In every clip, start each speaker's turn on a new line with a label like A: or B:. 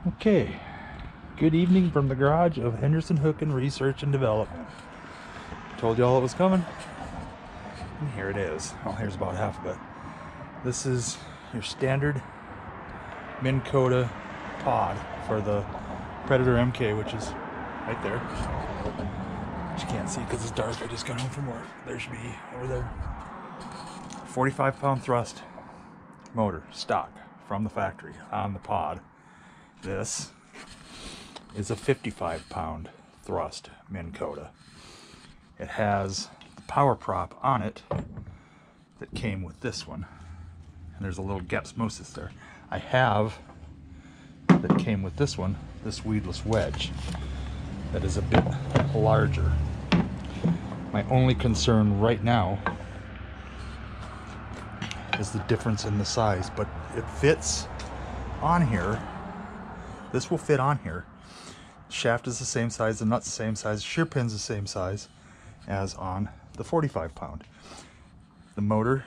A: Okay, good evening from the garage of Henderson Hookin Research and Development. Told y'all it was coming, and here it is. Well, here's about half of it. This is your standard Minn Kota pod for the Predator MK, which is right there. But you can't see because it's dark. I just got home from work. There should be over there. 45-pound thrust motor, stock from the factory on the pod. This is a 55-pound thrust Minn Kota. It has the power prop on it that came with this one, and there's a little Gapsmosis there. I have that came with this one, this weedless wedge that is a bit larger. My only concern right now is the difference in the size, but it fits on here. This will fit on here. Shaft is the same size, the nut's the same size, shear pin's the same size as on the 45-pound. The motor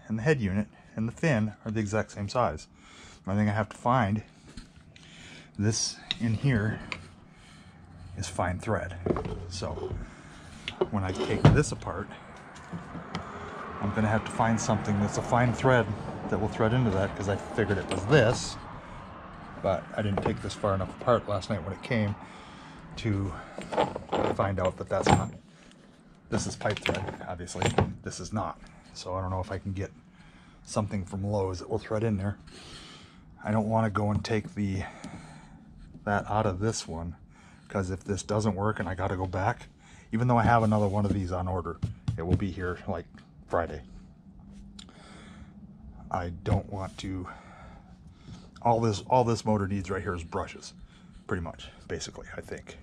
A: and the head unit and the fin are the exact same size. The only thing I have to find, this in here is fine thread. So when I take this apart, I'm gonna have to find something that's a fine thread that will thread into that, because I figured it was this, but I didn't take this far enough apart last night when it came to find out that that's not. This is pipe thread, obviously. This is not. So I don't know if I can get something from Lowe's that will thread in there. I don't want to go and take that out of this one, because if this doesn't work and I got to go back, even though I have another one of these on order, it will be here like Friday. I don't want to. All this motor needs right here is brushes, pretty much, basically, I think,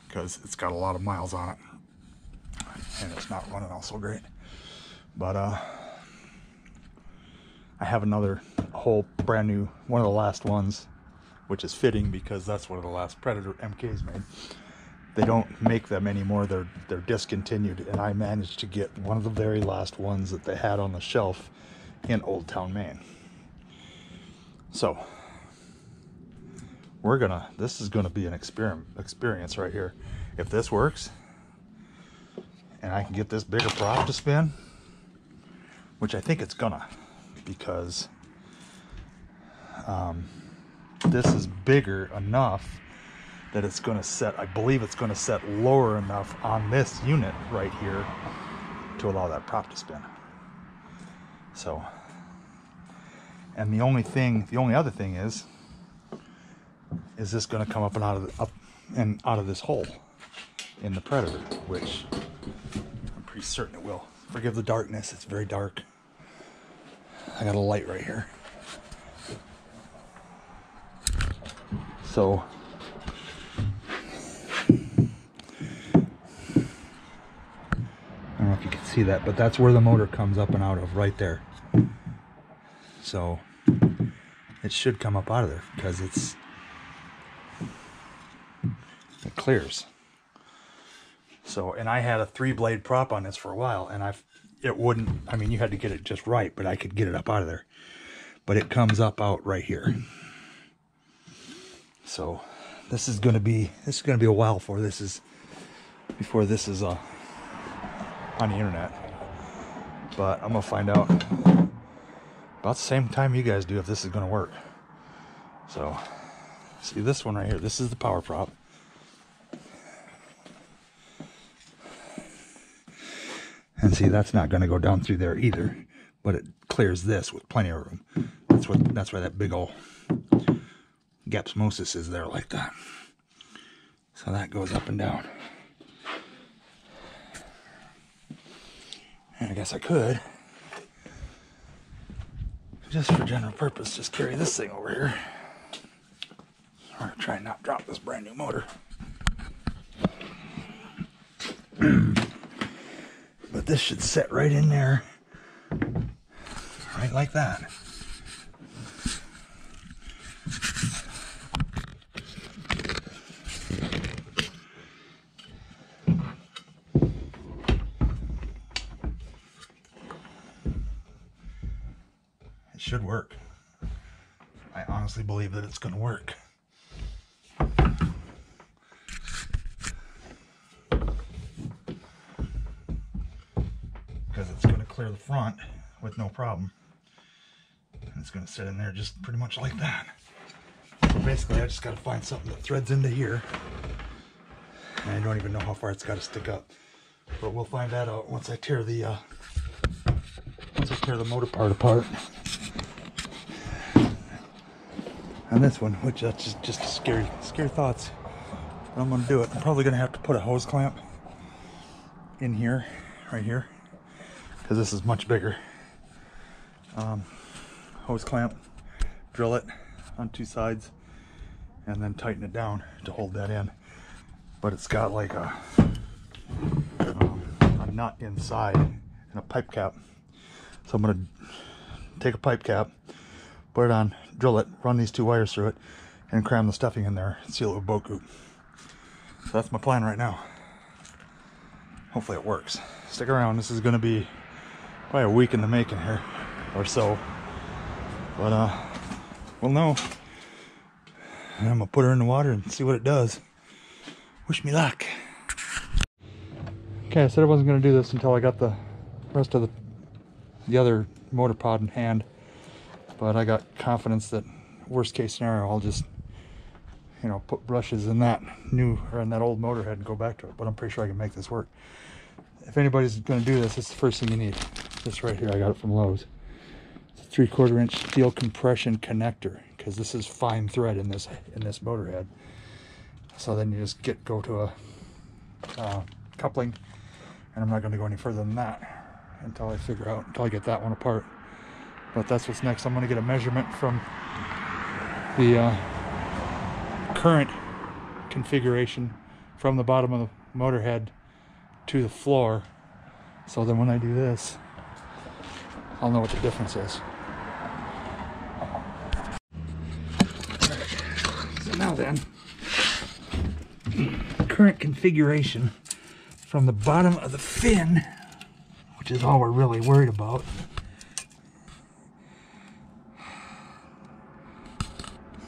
A: because it's got a lot of miles on it and it's not running all so great. But I have another whole brand new, one of the last ones, which is fitting because that's one of the last Predator MKs made. They don't make them anymore. They're discontinued, and I managed to get one of the very last ones that they had on the shelf in Old Town, Maine. So this is gonna be an experience right here. If this works and I can get this bigger prop to spin, which I think it's gonna, because this is bigger enough that it's gonna set, I believe it's gonna set lower enough on this unit right here to allow that prop to spin. So, and the only other thing is this going to come up and out of this hole in the Predator, which I'm pretty certain it will. Forgive the darkness, it's very dark. I got a light right here. So I don't know if you can see that, but that's where the motor comes up and out of, right there. So it should come up out of there because it clears. So, and I had a 3-blade prop on this for a while, and it wouldn't, I mean, you had to get it just right, but I could get it up out of there. But it comes up out right here. So this is gonna be a while before this is on the internet. But I'm gonna find out about the same time you guys do if this is going to work. So, see this one right here. This is the power prop. And see, that's not going to go down through there either, but it clears this with plenty of room. That's why that big old Gapsmosis is there like that. So that goes up and down. And I guess I could, just for general purpose, just carry this thing over here. I'm gonna try and not drop this brand new motor. But this should set right in there, right like that. It should work. I honestly honestly believe that it's going to work. Because it's going to clear the front with no problem. And it's going to sit in there just pretty much like that. So basically I just got to find something that threads into here. And I don't even know how far it's got to stick up. But we'll find that out once I tear the motor part apart. And this one, which that's just scary thoughts. But I'm gonna do it. I'm probably gonna have to put a hose clamp in here, right here, because this is much bigger. Hose clamp, drill it on two sides, and then tighten it down to hold that in. But it's got like a nut inside and a pipe cap. So I'm gonna take a pipe cap, put it on, drill it, run these two wires through it, and cram the stuffing in there and seal it with boat goop. So that's my plan right now. Hopefully it works. Stick around. This is gonna be probably a week in the making here or so. But we'll know. And I'm gonna put her in the water and see what it does. Wish me luck. Okay, I said I wasn't going to do this until I got the rest of the other motor pod in hand, but I got confidence that worst case scenario I'll just, you know, put brushes in that new or in that old motor head and go back to it. But I'm pretty sure I can make this work. If anybody's going to do this, it's the first thing you need. This right here, I got it from Lowe's. It's a 3/4 inch steel compression connector, because this is fine thread in this motor head. So then you just go to a coupling, and I'm not going to go any further than that until I get that one apart. But that's what's next. I'm going to get a measurement from the current configuration from the bottom of the motor head to the floor, so then when I do this, I'll know what the difference is. So now then, current configuration from the bottom of the fin, which is all we're really worried about.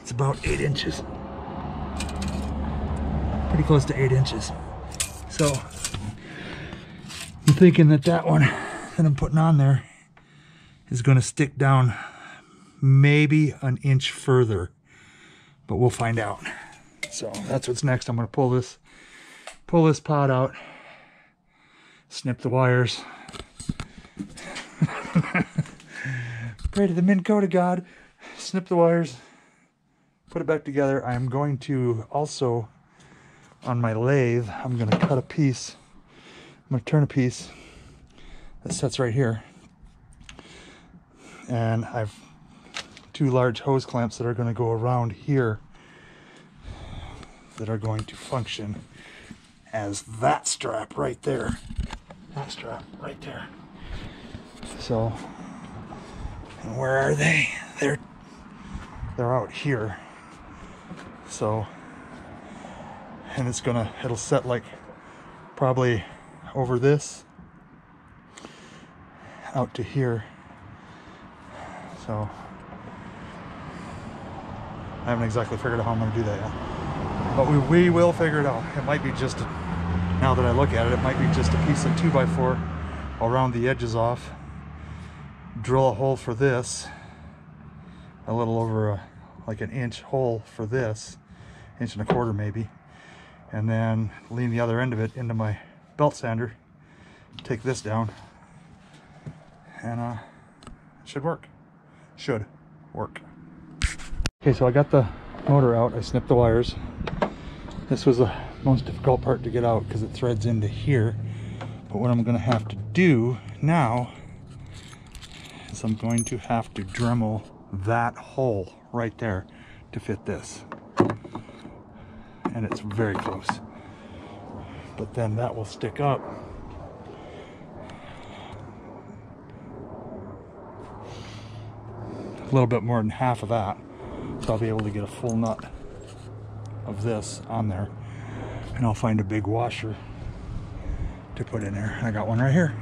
A: It's about 8 inches. Pretty close to 8 inches. So I'm thinking that one that I'm putting on there is going to stick down maybe an inch further, but we'll find out. So that's what's next. I'm going to pull this pod out, snip the wires, pray to the Minn Kota God, snip the wires, put it back together. I'm going to also, on my lathe, I'm going to cut a piece. I'm going to turn a piece that sits right here, and I've 2 large hose clamps that are going to go around here that are going to function as that strap right there. That strap right there. So, and where are they? They're out here. So, and it'll set like probably over this out to here. So I haven't exactly figured out how I'm going to do that yet, but we will figure it out. It might be just, now that I look at it, it might be just a piece of 2x4. I'll round the edges off, drill a hole for this, a little over like an inch hole for this, 1.25 inches maybe, and then lean the other end of it into my belt sander, take this down, and it should work. Should work. Okay, so I got the motor out. I snipped the wires. This was the most difficult part to get out because it threads into here. But what I'm going to have to do now is I'm going to have to Dremel that hole right there to fit this. And it's very close. But then that will stick up. A little bit more than half of that. So I'll be able to get a full nut of this on there. And I'll find a big washer to put in there. I got one right here.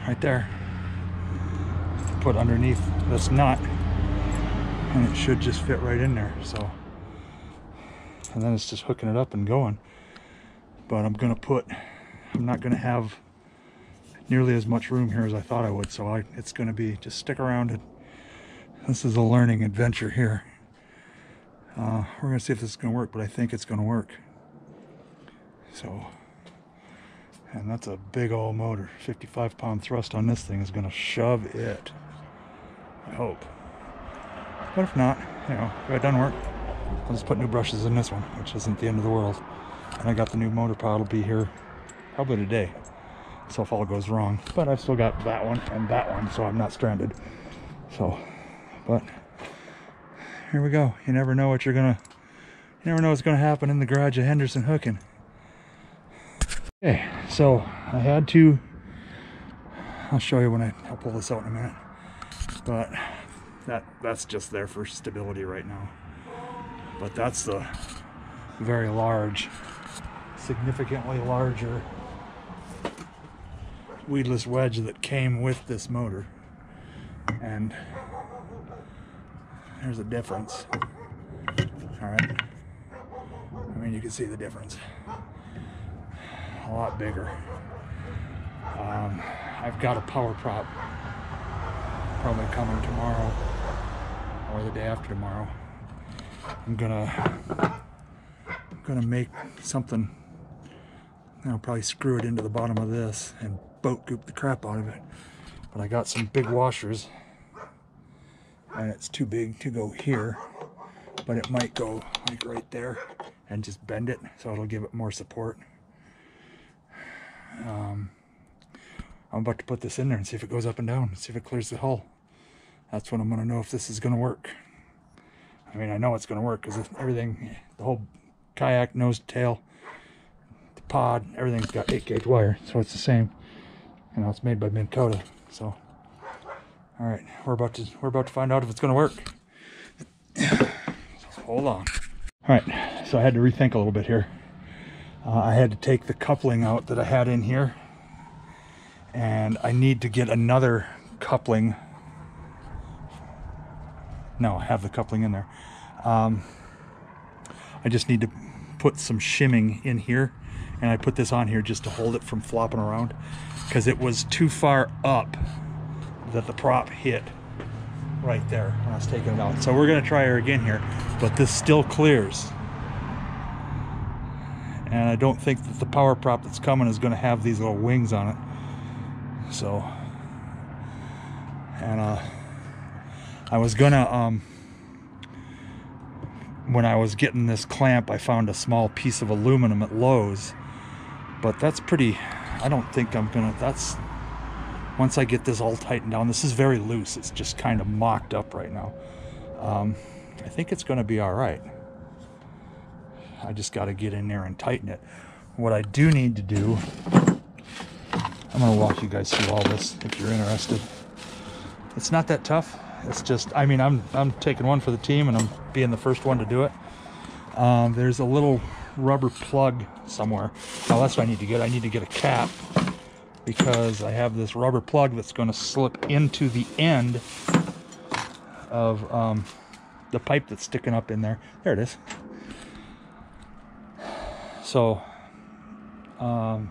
A: Right there. To put underneath this nut. and it should just fit right in there. So, and then it's just hooking it up and going. But I'm not gonna have nearly as much room here as I thought I would, so it's gonna be, just stick around. And this is a learning adventure here. We're gonna see if this is gonna work, but I think it's gonna work. So, and that's a big old motor. 55-pound thrust on this thing is gonna shove it, I hope. But if not, you know, if it doesn't work, I'll just put new brushes in this one, which isn't the end of the world. And I got the new motor pod will be here probably today. So if all goes wrong, but I've still got that one and that one, so I'm not stranded. So, but here we go. You never know what's gonna happen in the garage of Henderson hooking. Okay, so I had to, I'll show you when I'll pull this out in a minute, but that's just there for stability right now. But that's the very large, significantly larger weedless wedge that came with this motor, and there's a difference. All right, I mean, you can see the difference. A lot bigger. I've got a power prop probably coming tomorrow or the day after tomorrow. I'm gonna make something. I'll probably screw it into the bottom of this and boat goop the crap out of it. But I got some big washers, and it's too big to go here, but it might go like right there and just bend it, so it'll give it more support. I'm about to put this in there and see if it goes up and down, and see if it clears the hull. That's when I'm going to know if this is going to work. I mean, I know it's going to work because everything, the whole kayak, nose to tail, the pod, everything's got 8-gauge wire, so it's the same. You know, it's made by Minn Kota. So, all right, we're about to find out if it's going to work. So hold on. All right, so I had to rethink a little bit here. I had to take the coupling out that I had in here, and I need to get another coupling. No, I have the coupling in there. I just need to put some shimming in here, and I put this on here just to hold it from flopping around, because it was too far up that the prop hit right there when I was taking it out. So we're going to try her again here, but this still clears. And I don't think that the power prop that's coming is going to have these little wings on it. So, and I was gonna, when I was getting this clamp, I found a small piece of aluminum at Lowe's, but that's pretty, I don't think I'm gonna, that's, once I get this all tightened down, this is very loose, it's just kind of mocked up right now. I think it's gonna be all right. I just got to get in there and tighten it. What I do need to do, I'm going to walk you guys through all this if you're interested. It's not that tough. It's just, I mean, I'm taking one for the team, and I'm being the first one to do it. There's a little rubber plug somewhere. Now that's what I need to get. I need to get a cap, because I have this rubber plug that's going to slip into the end of the pipe that's sticking up in there. There it is. So, and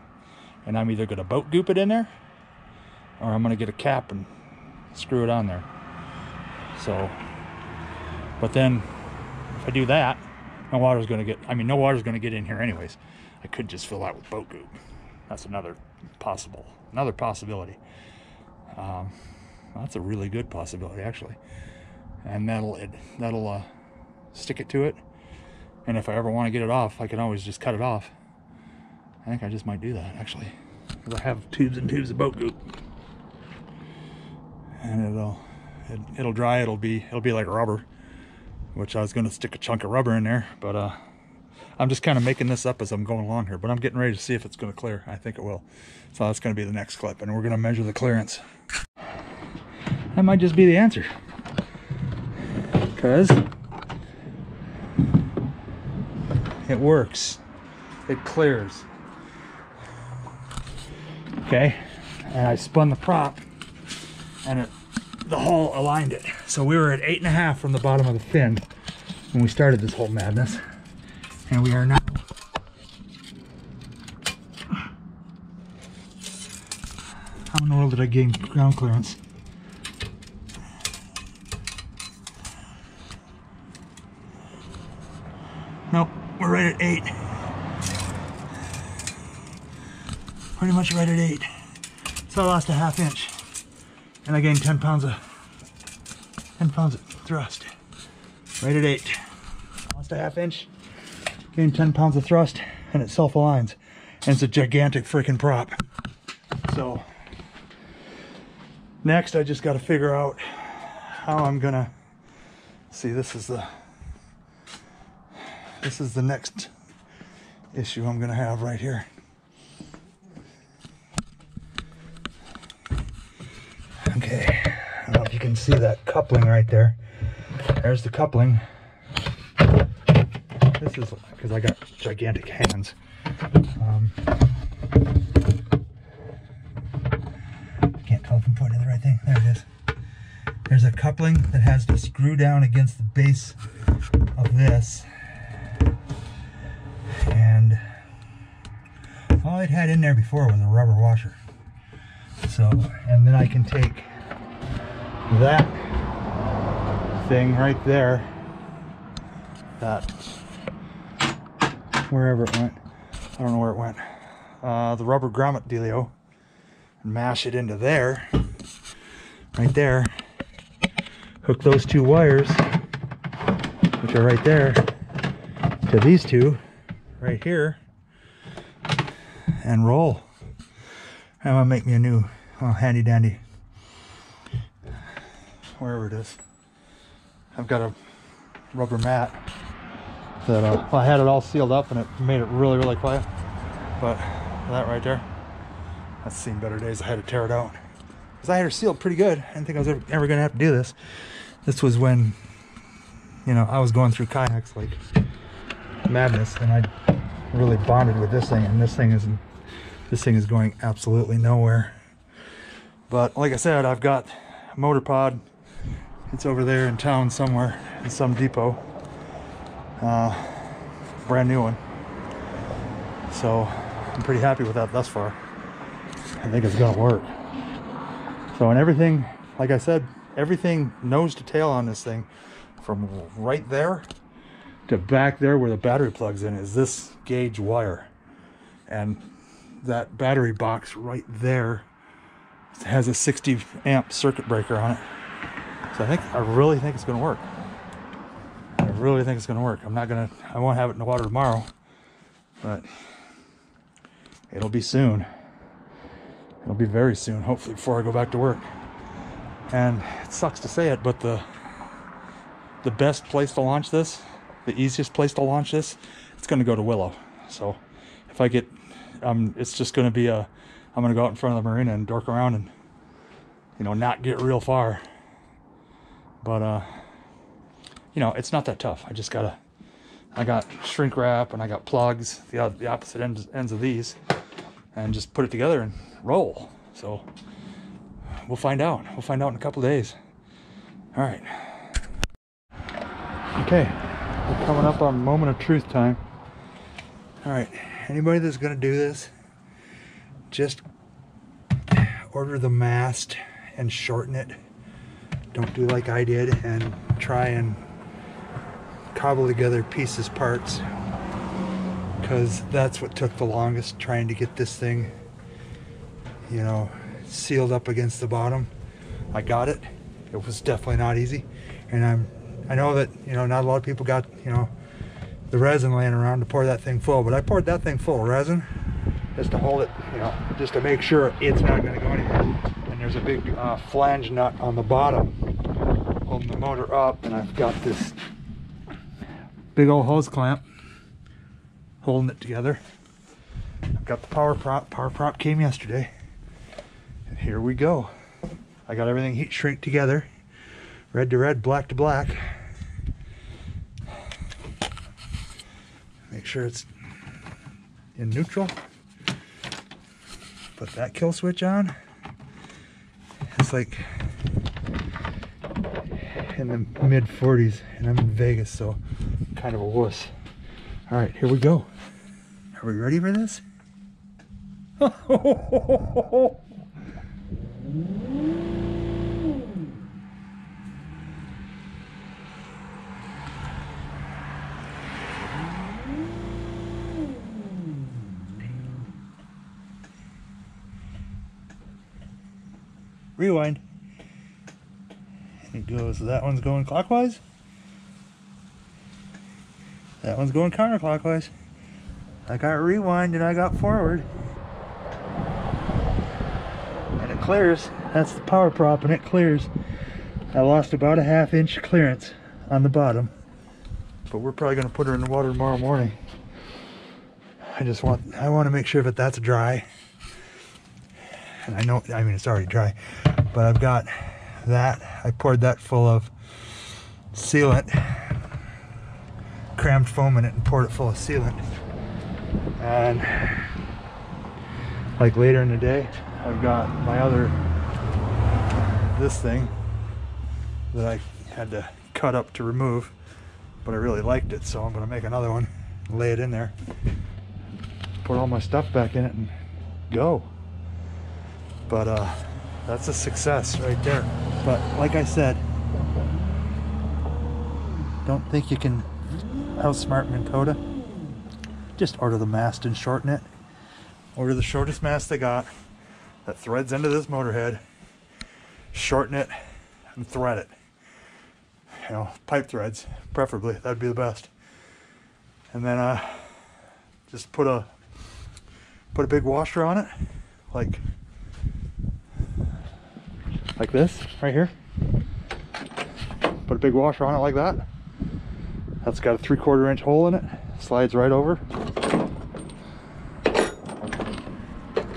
A: I'm either going to boat goop it in there, or I'm going to get a cap and screw it on there. So, but then if I do that, no water's going to get, I mean, no water's going to get in here anyways. I could just fill that with boat goop. That's another possibility. That's a really good possibility, actually. And that'll stick it to it. And if I ever want to get it off, I can always just cut it off. I think I just might do that, actually, because I have tubes and tubes of boat goop, and it'll dry. It'll be like rubber, which I was going to stick a chunk of rubber in there, but I'm just kind of making this up as I'm going along here. But I'm getting ready to see if it's going to clear. I think it will. So that's going to be the next clip, and we're going to measure the clearance. That might just be the answer, because it works. It clears. Okay, and I spun the prop, and the hull aligned it. So we were at 8.5 from the bottom of the fin when we started this whole madness. And we are now how in the world did I gain ground clearance? Nope, we're right at 8. Pretty much right at 8. So I lost a 1/2 inch. And I gained 10 pounds of thrust. Right at 8. Lost a 1/2 inch. Gained 10 pounds of thrust, and it self-aligns. And it's a gigantic freaking prop. So next I just got to figure out how I'm gonna see. This is the next issue I'm gonna have right here. Okay, I don't know if you can see that coupling right there. There's the coupling. This is because I got gigantic hands. I can't tell if I'm pointing at the right thing. There it is. There's a coupling that has to screw down against the base of this. And all it had in there before was a rubber washer. So, and then I can take that thing right there, that, wherever it went, I don't know where it went, the rubber grommet dealio, and mash it into there, right there, hook those 2 wires, which are right there, to these 2, right here, and roll. I'm gonna make me a new handy dandy, wherever it is. I've got a rubber mat that well, I had it all sealed up and it made it really, really quiet. But that right there, that's seen better days. I had to tear it out because I had her sealed pretty good. I didn't think I was ever gonna have to do this. This was when, you know, I was going through kayaks like madness, and I really bonded with this thing, and this thing is going absolutely nowhere. But like I said, I've got a motor pod. It's over there in town somewhere in some depot. Brand new one. So I'm pretty happy with that thus far. I think it's gonna work. So, and everything, like I said, everything nose to tail on this thing, from right there to back there where the battery plugs in, is this gauge wire. And that battery box right there has a 60 amp circuit breaker on it. So I really think it's going to work. I really think it's going to work. I won't have it in the water tomorrow, but it'll be soon. It'll be very soon, hopefully before I go back to work. And it sucks to say it, but the best place to launch this, the easiest place to launch this, it's going to go to Willow. So if I get, it's just going to be I'm going to go out in front of the marina and dork around and, you know, not get real far. But, you know, it's not that tough. I got shrink wrap and I got plugs, the opposite ends of these, and just put it together and roll. So we'll find out. We'll find out in a couple of days. All right. Okay, we're coming up on moment of truth time. All right, anybody that's gonna do this, just order the mast and shorten it. Don't do like I did and try and cobble together pieces, parts, because that's what took the longest, trying to get this thing, you know, sealed up against the bottom. I got it. It was definitely not easy, and I know that, you know, not a lot of people got, you know, the resin laying around to pour that thing full, but I poured that thing full of resin just to hold it, you know, just to make sure it's not going to go anywhere. And there's a big flange nut on the bottom holding the motor up, and I've got this big old hose clamp holding it together. I've got the power prop. Power prop came yesterday, and here we go. I got everything heat shrink together, red to red, black to black. Make sure it's in neutral. Put that kill switch on. It's like in the mid 40s, and I'm in Vegas, so I'm kind of a wuss. All right, here we go. Are we ready for this? Rewind. It goes, that one's going clockwise. That one's going counterclockwise. I got rewind and I got forward. And it clears. That's the power prop and it clears. I lost about a ½ inch clearance on the bottom. But we're probably going to put her in the water tomorrow morning. I want to make sure that that's dry. And I mean it's already dry. But I've got that. I poured that full of sealant. Crammed foam in it and poured it full of sealant. And like later in the day, I've got my this thing that I had to cut up to remove, but I really liked it, so I'm going to make another one, lay it in there, put all my stuff back in it and go. But that's a success right there. But like I said, don't think you can outsmart Minn Kota. Just order the mast and shorten it. Order the shortest mast they got that threads into this motorhead, shorten it and thread it. You know, pipe threads preferably, that'd be the best. And then just put a big washer on it, like this right here. Put a big washer on it like that. That's got a 3/4 inch hole in it. Slides right over.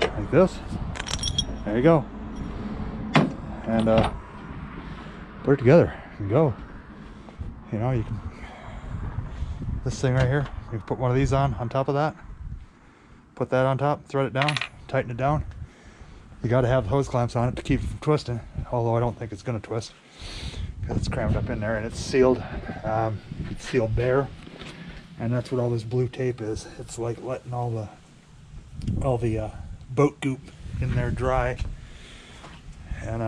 A: Like this. There you go. And put it together and go. You know, you can, this thing right here, you can put one of these on top of that. Put that on top, thread it down, tighten it down. You got to have the hose clamps on it to keep it from twisting, although I don't think it's going to twist because it's crammed up in there and it's sealed. It's sealed bare, and that's what all this blue tape is. It's like letting all the boat goop in there dry, and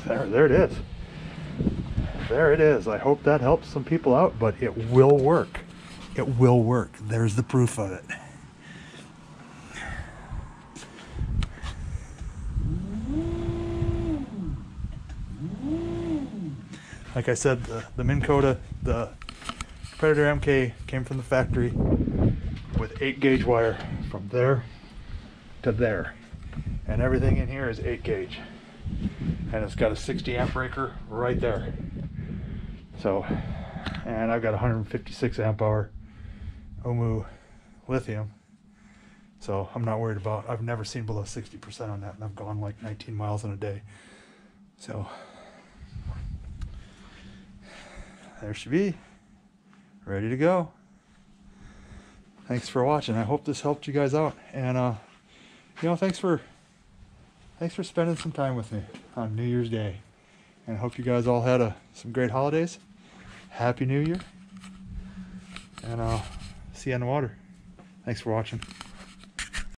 A: there it is. There it is. I hope that helps some people out, but it will work. It will work. There's the proof of it. Like I said, the Minn Kota, the Predator MK came from the factory with 8-gauge wire from there to there. And everything in here is 8-gauge. And it's got a 60 amp breaker right there. So, and I've got 156 amp hour Omu lithium. So I'm not worried about, I've never seen below 60% on that, and I've gone like 19 miles in a day. So there she be, ready to go. Thanks for watching. I hope this helped you guys out, and you know, thanks for spending some time with me on New Year's Day, and I hope you guys all had some great holidays. Happy New Year, and see you on the water. Thanks for watching.